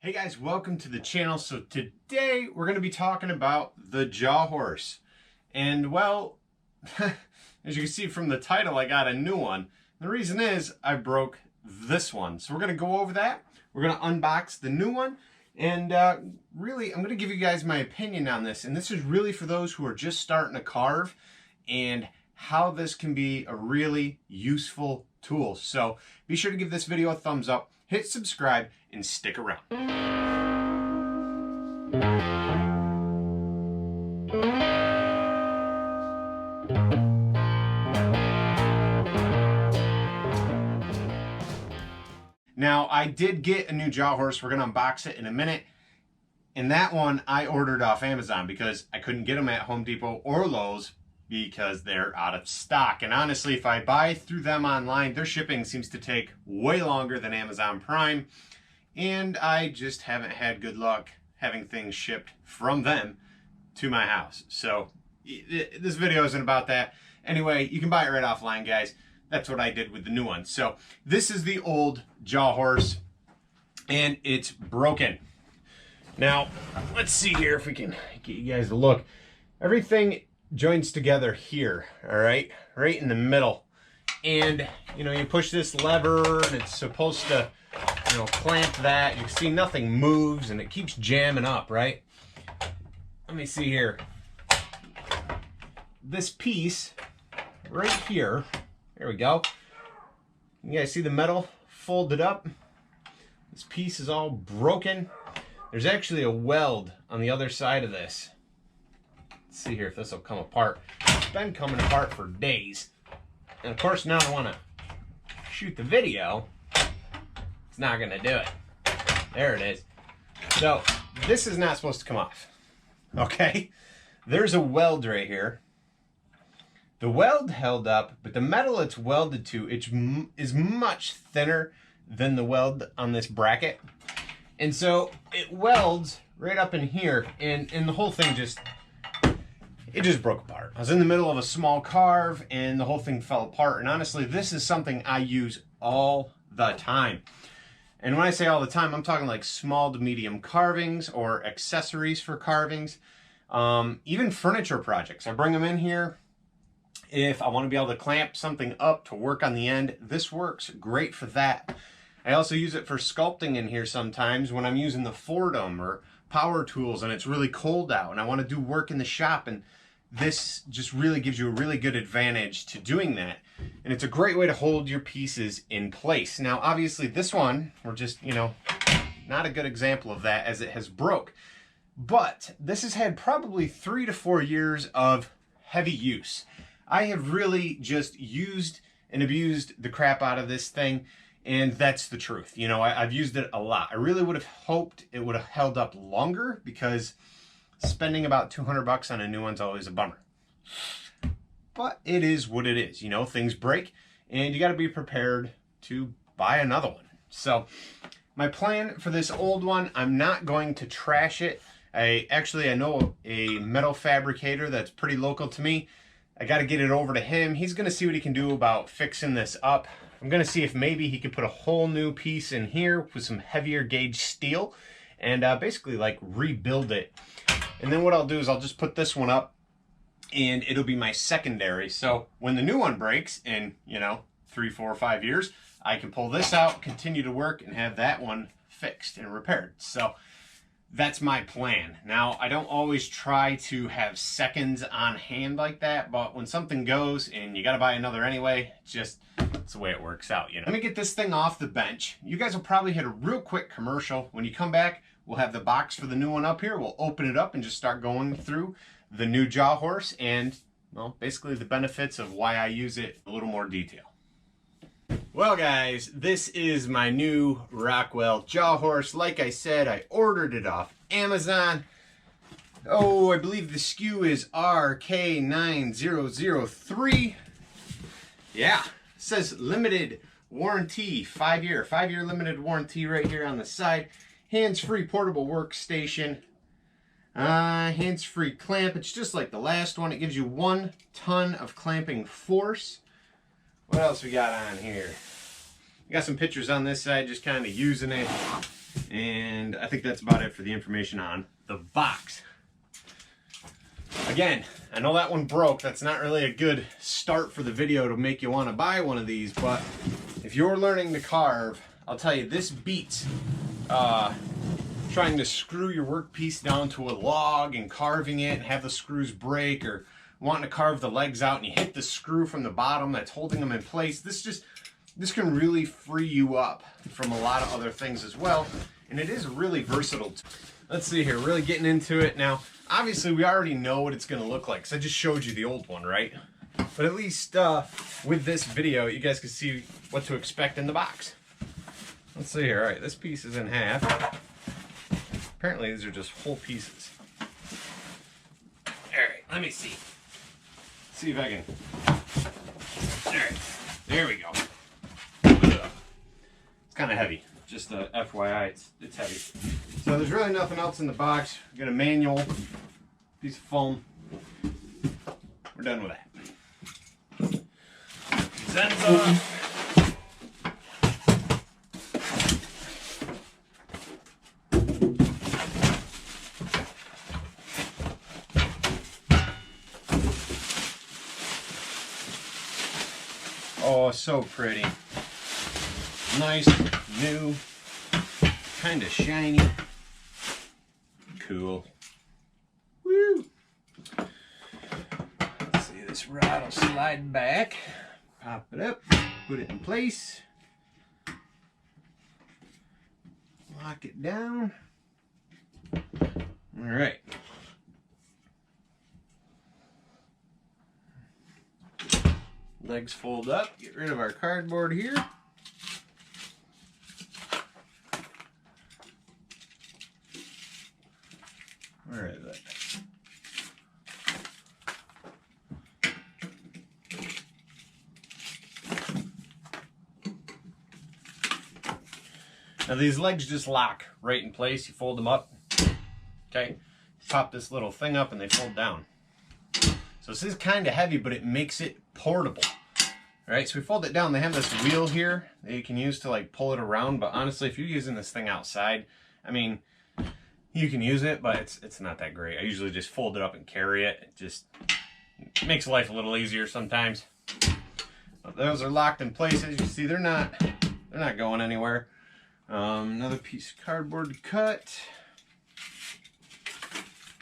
Hey guys, welcome to the channel. So today we're going to be talking about the Jawhorse. And well, as you can see from the title, I got a new one. The reason is I broke this one. So we're going to go over that. We're going to unbox the new one. And really, I'm going to give you guys my opinion on this. And this is really for those who are just starting to carve and how this can be a really useful tool. So be sure to give this video a thumbs up, hit subscribe, and stick around. Now, I did get a new Jawhorse. We're going to unbox it in a minute. And that one I ordered off Amazon because I couldn't get them at Home Depot or Lowe's because they're out of stock. And honestly, if I buy through them online, their shipping seems to take way longer than Amazon Prime. And I just haven't had good luck having things shipped from them to my house. So this video isn't about that. Anyway, you can buy it right offline, guys. That's what I did with the new one. So this is the old Jawhorse, and it's broken. Now, let's see here if we can get you guys a look. Everything joins together here, all right? Right in the middle. And, you know, you push this lever, and it's supposed to, you know, clamp that. You can see nothing moves, and it keeps jamming up, right? Let me see here. This piece right here, there we go. You guys see the metal folded up? This piece is all broken. There's actually a weld on the other side of this. Let's see here if this will come apart. It's been coming apart for days. And of course, now I want to shoot the video. It's not going to do it. There it is. So this is not supposed to come off. Okay? There's a weld right here. The weld held up, but the metal it's welded to is much thinner than the weld on this bracket. And so it welds right up in here, and the whole thing just broke apart. I was in the middle of a small carve, and the whole thing fell apart. And honestly, this is something I use all the time. And when I say all the time, I'm talking like small to medium carvings or accessories for carvings, even furniture projects. I bring them in here. If I want to be able to clamp something up to work on the end, this works great for that. I also use it for sculpting in here sometimes when I'm using the Fordham or power tools and it's really cold out and I want to do work in the shop, and this just really gives you a really good advantage to doing that. And it's a great way to hold your pieces in place. Now, obviously this one, we're just, you know, not a good example of that as it has broke. But this has had probably 3 to 4 years of heavy use. I have really just used and abused the crap out of this thing, and that's the truth. You know, I've used it a lot. I really would have hoped it would have held up longer because spending about 200 bucks on a new one's always a bummer. But it is what it is. You know, things break, and you got to be prepared to buy another one. So my plan for this old one, I'm not going to trash it. I know a metal fabricator that's pretty local to me. I got to get it over to him. He's going to see what he can do about fixing this up. I'm going to see if maybe he could put a whole new piece in here with some heavier gauge steel and basically like rebuild it. And then what I'll do is I'll just put this one up and it'll be my secondary. So when the new one breaks in, you know, 3, 4, 5 years, I can pull this out, continue to work, and have that one fixed and repaired. So that's my plan. Now, I don't always try to have seconds on hand like that, but when something goes and you got to buy another anyway, just that's the way it works out, you know. Let me get this thing off the bench. You guys will probably hit a real quick commercial. When you come back, we'll have the box for the new one up here. We'll open it up and just start going through the new Jawhorse and, well, basically the benefits of why I use it in a little more detail. Well guys, this is my new Rockwell Jawhorse. Like I said, I ordered it off Amazon. Oh, I believe the SKU is RK9003. Yeah, it says limited warranty, 5-year limited warranty right here on the side. Hands-free portable workstation. Hands-free clamp. It's just like the last one. It gives you 1 ton of clamping force. What else we got on here? We got some pictures on this side, just kind of using it. And I think that's about it for the information on the box. Again, I know that one broke. That's not really a good start for the video to make you want to buy one of these, but if you're learning to carve, I'll tell you, this beats trying to screw your workpiece down to a log and carving it and have the screws break, or wanting to carve the legs out and you hit the screw from the bottom that's holding them in place. This can really free you up from a lot of other things as well, and it is really versatile. Let's see here, really getting into it now. Obviously, we already know what it's going to look like because I just showed you the old one, right? But at least with this video, you guys can see what to expect in the box. Let's see here. All right, this piece is in half. Apparently, these are just whole pieces. All right, let me see. See if I can. All right, there we go. It's kind of heavy. Just a FYI, it's heavy. So there's really nothing else in the box. We got a manual, piece of foam. We're done with that. These ends off. Oh, so pretty. Nice, new, kind of shiny. Cool. Woo! Let's see, this rod will slide back. Pop it up, put it in place. Lock it down. All right. Legs fold up, get rid of our cardboard here. Where is it? Now these legs just lock right in place. You fold them up. Okay. Pop this little thing up and they fold down. So this is kind of heavy, but it makes it portable. All right, so we fold it down. They have this wheel here that you can use to like pull it around. But honestly, if you're using this thing outside, I mean, you can use it, but it's not that great. I usually just fold it up and carry it. It just makes life a little easier sometimes. But those are locked in place. As you see, they're not going anywhere. Another piece of cardboard to cut.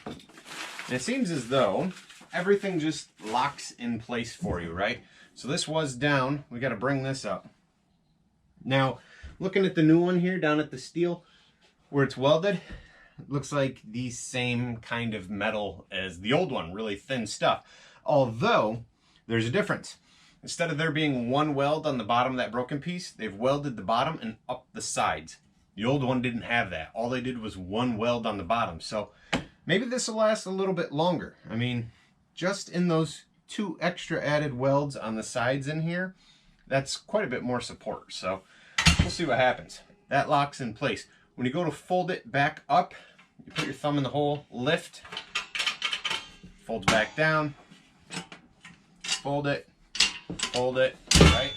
And it seems as though everything just locks in place for you, right? So this was down. We got to bring this up. Now, looking at the new one here down at the steel where it's welded, it looks like the same kind of metal as the old one, really thin stuff. Although, there's a difference. Instead of there being one weld on the bottom of that broken piece, they've welded the bottom and up the sides. The old one didn't have that. All they did was one weld on the bottom. So maybe this will last a little bit longer. I mean, just in those 2 extra added welds on the sides in here, that's quite a bit more support. So we'll see what happens. That locks in place. When you go to fold it back up, you put your thumb in the hole, lift, folds back down, fold it, right?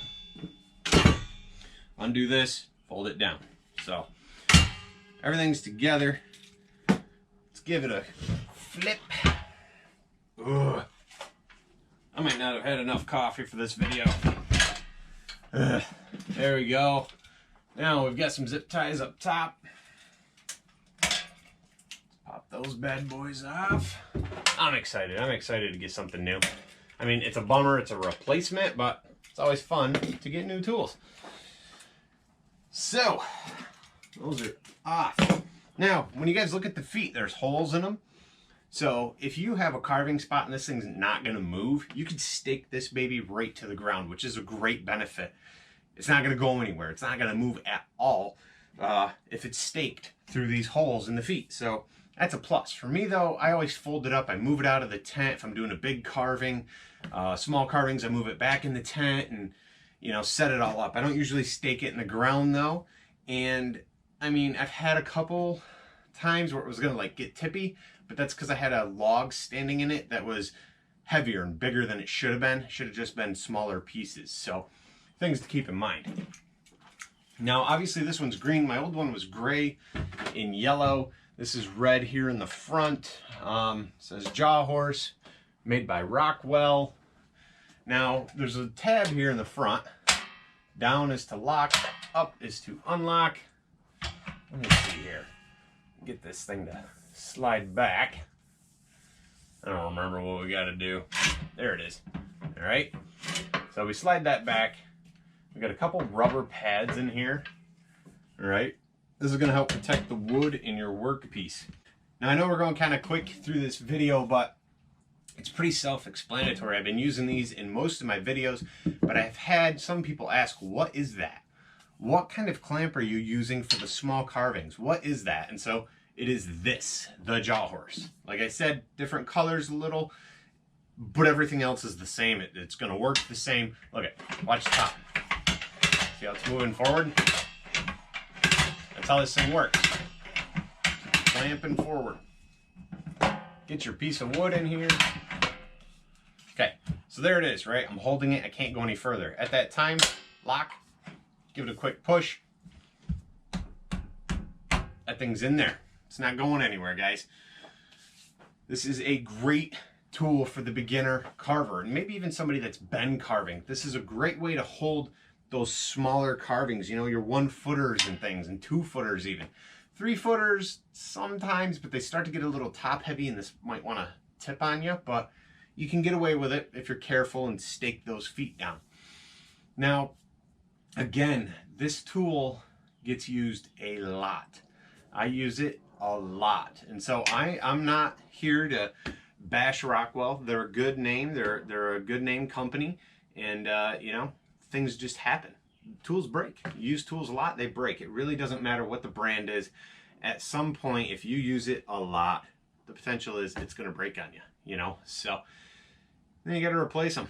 Undo this, fold it down. So everything's together. Let's give it a flip. Ugh. I might not have had enough coffee for this video. There we go. Now we've got some zip ties up top. Pop those bad boys off. I'm excited. I'm excited to get something new. I mean, it's a bummer. It's a replacement, but it's always fun to get new tools. So, those are off. Now, when you guys look at the feet, there's holes in them. So if you have a carving spot and this thing's not going to move, you can stake this baby right to the ground, which is a great benefit. It's not going to go anywhere. It's not going to move at all if it's staked through these holes in the feet. So that's a plus. For me, though, I always fold it up. I move it out of the tent if I'm doing a big carving. Small carvings, I move it back in the tent and, you know, set it all up. I don't usually stake it in the ground, though. And, I mean, I've had a couple times where it was going to, like, get tippy. But that's because I had a log standing in it that was heavier and bigger than it should have been. It should have just been smaller pieces. So things to keep in mind. Now, obviously this one's green. My old one was gray and yellow. This is red here in the front. Says Jawhorse, made by Rockwell. Now, there's a tab here in the front. Down is to lock, up is to unlock. Let me see here. Get this thing to slide back. I don't remember what we got to do. There it is. All right. So we slide that back. We got a couple rubber pads in here. All right. This is going to help protect the wood in your workpiece. Now I know we're going kind of quick through this video, but it's pretty self-explanatory. I've been using these in most of my videos, but I've had some people ask, what is that? What kind of clamp are you using for the small carvings? What is that? And so it is this, the Jawhorse. Like I said, different colors a little, but everything else is the same. It's going to work the same. Look at, watch the top. See how it's moving forward? That's how this thing works. Clamping forward. Get your piece of wood in here. Okay, so there it is, right? I'm holding it. I can't go any further. At that time, lock. Give it a quick push. That thing's in there. It's not going anywhere, guys. This is a great tool for the beginner carver, and maybe even somebody that's been carving. This is a great way to hold those smaller carvings, you know, your 1-footers and things, and 2-footers even. 3-footers sometimes, but they start to get a little top heavy and this might want to tip on you, but you can get away with it if you're careful and stake those feet down. Now, again, this tool gets used a lot. I use it a lot. And so I'm not here to bash Rockwell. They're a good name. They're a good name company. And, you know, things just happen. Tools break. You use tools a lot, they break. It really doesn't matter what the brand is. At some point, if you use it a lot, the potential is it's going to break on you, you know? So then you got to replace them.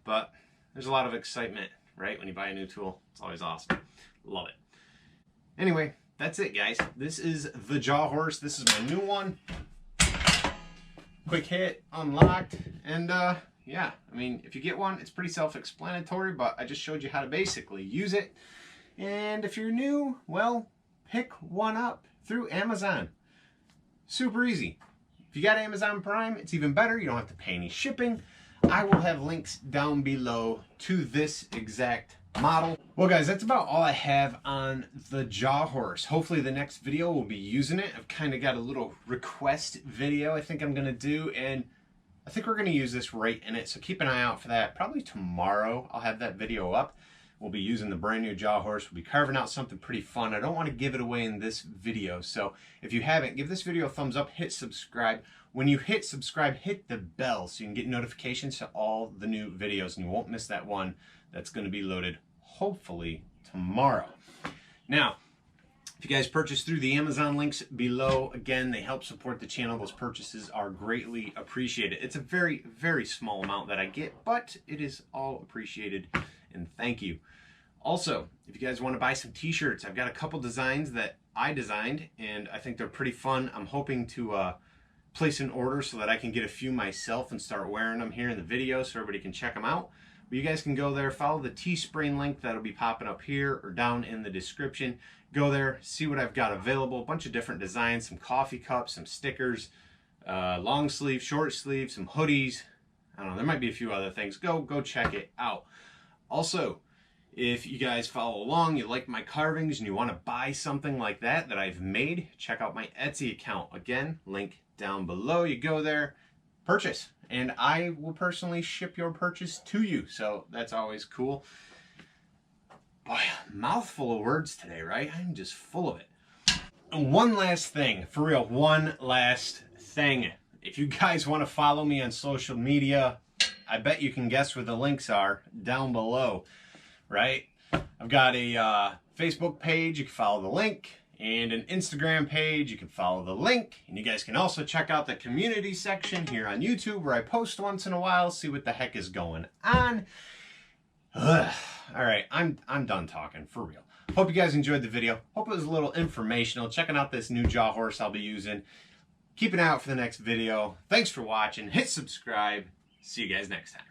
But there's a lot of excitement, right? When you buy a new tool, it's always awesome. Love it. Anyway, that's it, guys. This is the Jawhorse. This is my new one. Quick hit, unlocked, and yeah, I mean, if you get one, it's pretty self-explanatory, but I just showed you how to basically use it. And if you're new, well, pick one up through Amazon. Super easy. If you got Amazon Prime, it's even better. You don't have to pay any shipping. I will have links down below to this exact model. Well, guys, that's about all I have on the Jawhorse. Hopefully the next video will be using it. I've kind of got a little request video I think I'm going to do, and I think we're going to use this right in it, so keep an eye out for that. Probably tomorrow I'll have that video up. We'll be using the brand new Jawhorse. We'll be carving out something pretty fun. I don't want to give it away in this video, so if you haven't, give this video a thumbs up, hit subscribe. When you hit subscribe, hit the bell so you can get notifications to all the new videos, and you won't miss that one that's going to be loaded hopefully tomorrow. Now, if you guys purchase through the Amazon links below, again, they help support the channel. Those purchases are greatly appreciated. It's a very, very small amount that I get, but it is all appreciated, and thank you. Also, if you guys want to buy some t-shirts, I've got a couple designs that I designed, and I think they're pretty fun. I'm hoping to place an order so that I can get a few myself and start wearing them here in the video so everybody can check them out. But you guys can go there, follow the Teespring link that'll be popping up here or down in the description. Go there, see what I've got available. A bunch of different designs, some coffee cups, some stickers, long sleeve, short sleeve, some hoodies. I don't know, there might be a few other things. Go check it out. Also, if you guys follow along, you like my carvings, and you want to buy something like that I've made, check out my Etsy account. Again, link down below. You go there, purchase, and I will personally ship your purchase to you. So that's always cool. Boy, mouthful of words today, right? I'm just full of it. And one last thing, for real, one last thing. If you guys want to follow me on social media, I bet you can guess where the links are down below, right? I've got a Facebook page, you can follow the link, and an Instagram page, you can follow the link. And you guys can also check out the community section here on YouTube where I post once in a while, see what the heck is going on. Ugh. All right, I'm done talking, for real. Hope you guys enjoyed the video. Hope it was a little informational, checking out this new Jawhorse I'll be using. Keep an eye out for the next video. Thanks for watching. Hit subscribe. See you guys next time.